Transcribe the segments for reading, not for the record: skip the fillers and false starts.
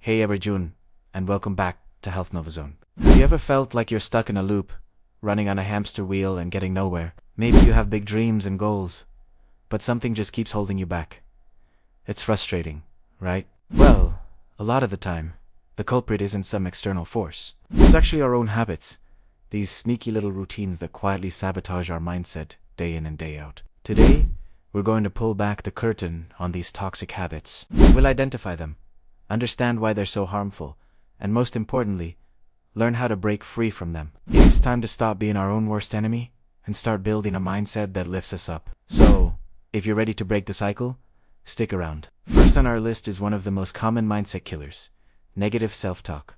Hey Everjune, and welcome back to Health Nova Zone. Have you ever felt like you're stuck in a loop, running on a hamster wheel and getting nowhere? Maybe you have big dreams and goals, but something just keeps holding you back. It's frustrating, right? Well, a lot of the time, the culprit isn't some external force. It's actually our own habits, these sneaky little routines that quietly sabotage our mindset day in and day out. Today, we're going to pull back the curtain on these toxic habits. We'll identify them, understand why they're so harmful, and most importantly, learn how to break free from them. It's time to stop being our own worst enemy and start building a mindset that lifts us up. So, if you're ready to break the cycle, stick around. First on our list is one of the most common mindset killers: negative self-talk.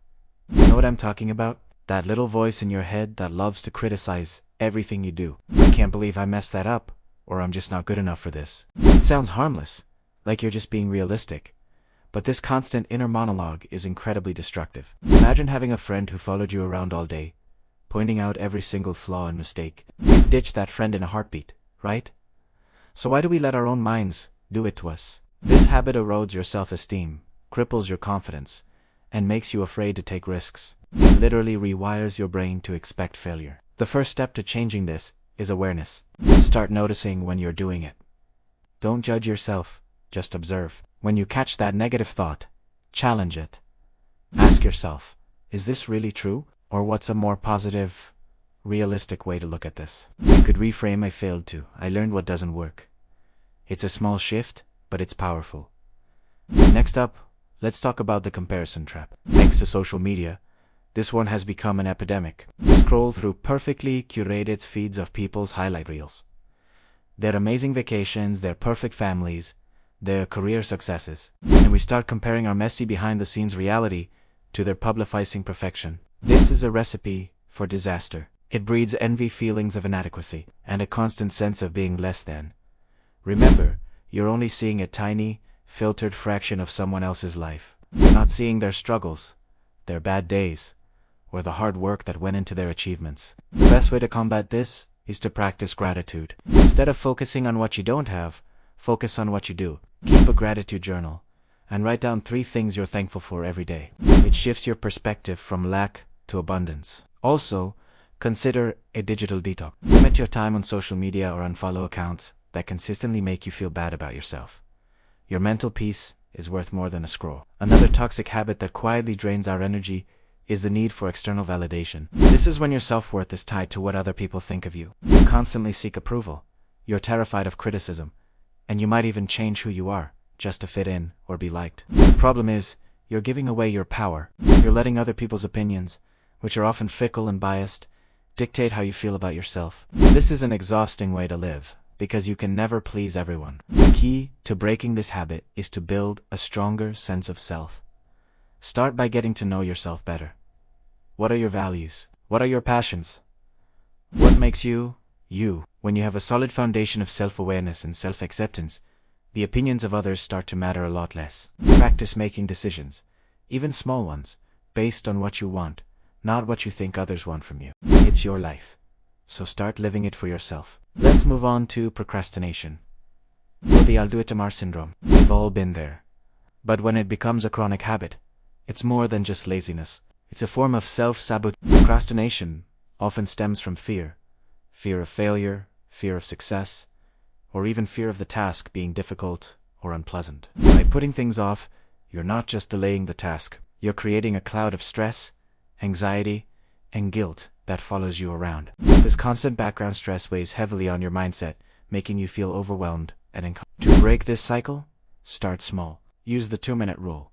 You know what I'm talking about? That little voice in your head that loves to criticize everything you do. I can't believe I messed that up, or I'm just not good enough for this. It sounds harmless, like you're just being realistic. But this constant inner monologue is incredibly destructive. Imagine having a friend who followed you around all day, pointing out every single flaw and mistake. You'd ditch that friend in a heartbeat, right? So why do we let our own minds do it to us? This habit erodes your self-esteem, cripples your confidence, and makes you afraid to take risks. It literally rewires your brain to expect failure. The first step to changing this is awareness. Start noticing when you're doing it. Don't judge yourself, just observe. When you catch that negative thought, challenge it. Ask yourself, is this really true? Or what's a more positive, realistic way to look at this? You could reframe "I failed to, I learned what doesn't work." It's a small shift, but it's powerful. Next up, let's talk about the comparison trap. Thanks to social media, this one has become an epidemic. We scroll through perfectly curated feeds of people's highlight reels. Their amazing vacations, their perfect families, their career successes. And we start comparing our messy behind-the-scenes reality to their publicizing perfection. This is a recipe for disaster. It breeds envy, feelings of inadequacy, and a constant sense of being less than. Remember, you're only seeing a tiny, filtered fraction of someone else's life. You're not seeing their struggles, their bad days, or the hard work that went into their achievements. The best way to combat this is to practice gratitude. Instead of focusing on what you don't have, focus on what you do. Keep a gratitude journal, and write down 3 things you're thankful for every day. It shifts your perspective from lack to abundance. Also, consider a digital detox. Limit your time on social media or unfollow accounts that consistently make you feel bad about yourself. Your mental peace is worth more than a scroll. Another toxic habit that quietly drains our energy is the need for external validation. This is when your self-worth is tied to what other people think of you. You constantly seek approval. You're terrified of criticism, and you might even change who you are just to fit in or be liked. The problem is, you're giving away your power. You're letting other people's opinions, which are often fickle and biased, dictate how you feel about yourself. This is an exhausting way to live, because you can never please everyone. The key to breaking this habit is to build a stronger sense of self. Start by getting to know yourself better. What are your values? What are your passions? What makes you, you? When you have a solid foundation of self-awareness and self-acceptance, the opinions of others start to matter a lot less. Practice making decisions, even small ones, based on what you want, not what you think others want from you. It's your life, so start living it for yourself. Let's move on to procrastination, or the "I'll do it tomorrow" syndrome. We've all been there. But when it becomes a chronic habit, it's more than just laziness. It's a form of self-sabotage. Procrastination often stems from fear. Fear of failure, fear of success, or even fear of the task being difficult or unpleasant. By putting things off, you're not just delaying the task, you're creating a cloud of stress, anxiety, and guilt that follows you around. This constant background stress weighs heavily on your mindset, making you feel overwhelmed and uncomfortable. To break this cycle, start small. Use the 2-minute rule.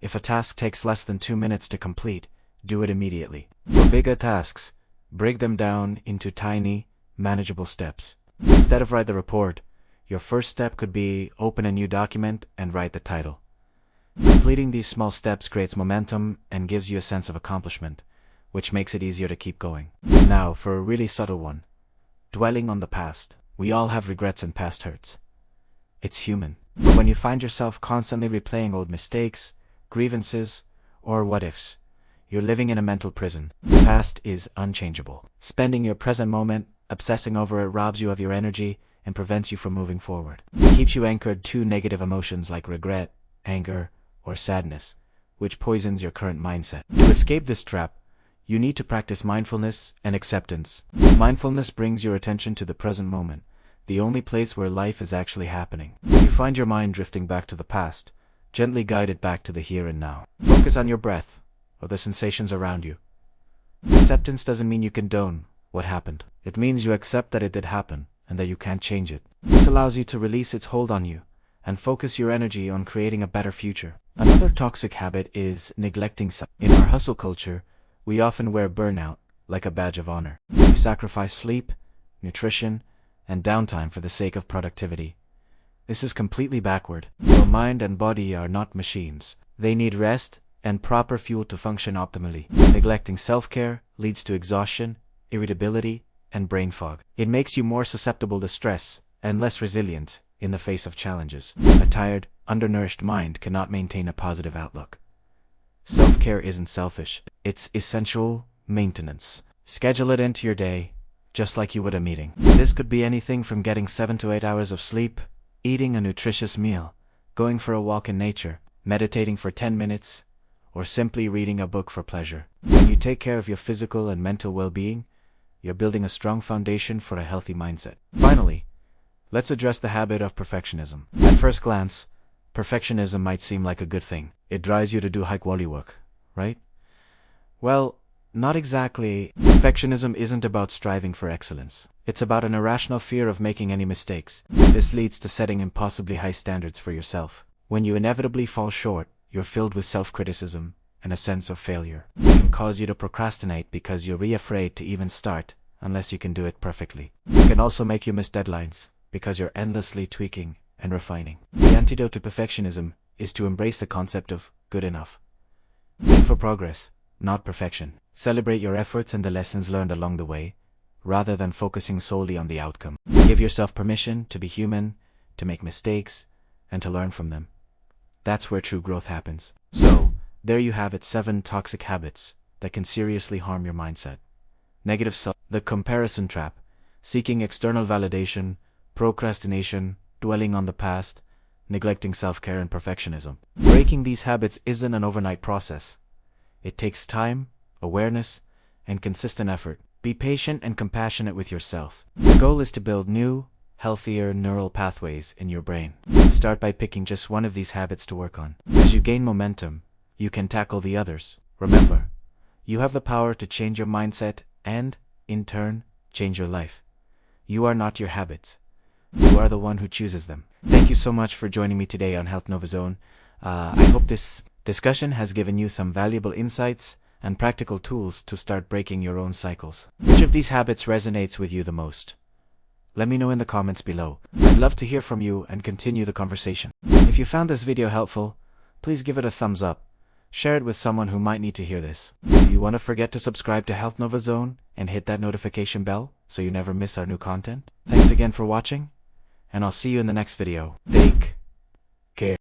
If a task takes less than 2 minutes to complete, do it immediately. For bigger tasks, break them down into tiny, manageable steps. Instead of write the report, your first step could be open a new document and write the title. Completing these small steps creates momentum and gives you a sense of accomplishment, which makes it easier to keep going. Now, for a really subtle one, dwelling on the past. We all have regrets and past hurts. It's human. But when you find yourself constantly replaying old mistakes, grievances, or what-ifs, you're living in a mental prison. The past is unchangeable. Spending your present moment obsessing over it robs you of your energy and prevents you from moving forward. It keeps you anchored to negative emotions like regret, anger, or sadness, which poisons your current mindset. To escape this trap, you need to practice mindfulness and acceptance. Mindfulness brings your attention to the present moment, the only place where life is actually happening. If you find your mind drifting back to the past, gently guide it back to the here and now. Focus on your breath or the sensations around you. Acceptance doesn't mean you condone what happened. It means you accept that it did happen and that you can't change it. This allows you to release its hold on you and focus your energy on creating a better future. Another toxic habit is neglecting self. In our hustle culture, we often wear burnout like a badge of honor. We sacrifice sleep, nutrition, and downtime for the sake of productivity. This is completely backward. Your mind and body are not machines. They need rest and proper fuel to function optimally. Neglecting self-care leads to exhaustion, irritability, and brain fog. It makes you more susceptible to stress and less resilient in the face of challenges. A tired, undernourished mind cannot maintain a positive outlook. Self-care isn't selfish. It's essential maintenance. Schedule it into your day, just like you would a meeting. This could be anything from getting 7 to 8 hours of sleep, eating a nutritious meal, going for a walk in nature, meditating for 10 minutes, or simply reading a book for pleasure. When you take care of your physical and mental well-being, you're building a strong foundation for a healthy mindset. Finally, let's address the habit of perfectionism. At first glance, perfectionism might seem like a good thing. It drives you to do high-quality work, right? Well, not exactly. Perfectionism isn't about striving for excellence. It's about an irrational fear of making any mistakes. This leads to setting impossibly high standards for yourself. When you inevitably fall short, you're filled with self-criticism and a sense of failure. It can cause you to procrastinate because you're afraid to even start unless you can do it perfectly. It can also make you miss deadlines because you're endlessly tweaking and refining. The antidote to perfectionism is to embrace the concept of good enough. Aim for progress, not perfection. Celebrate your efforts and the lessons learned along the way, rather than focusing solely on the outcome. Give yourself permission to be human, to make mistakes, and to learn from them. That's where true growth happens. So, there you have it, 7 toxic habits that can seriously harm your mindset. Negative self, the comparison trap, seeking external validation, procrastination, dwelling on the past, neglecting self-care, and perfectionism. Breaking these habits isn't an overnight process. It takes time, awareness, and consistent effort. Be patient and compassionate with yourself. The goal is to build new, healthier neural pathways in your brain. Start by picking just one of these habits to work on. As you gain momentum, you can tackle the others. Remember, you have the power to change your mindset and, in turn, change your life. You are not your habits. You are the one who chooses them. Thank you so much for joining me today on Health Nova Zone. I hope this discussion has given you some valuable insights and practical tools to start breaking your own cycles. Which of these habits resonates with you the most? Let me know in the comments below. I'd love to hear from you and continue the conversation. If you found this video helpful, please give it a thumbs up. Share it with someone who might need to hear this. Do you want to forget to subscribe to Health Nova Zone and hit that notification bell so you never miss our new content? Thanks again for watching, and I'll see you in the next video. Take care.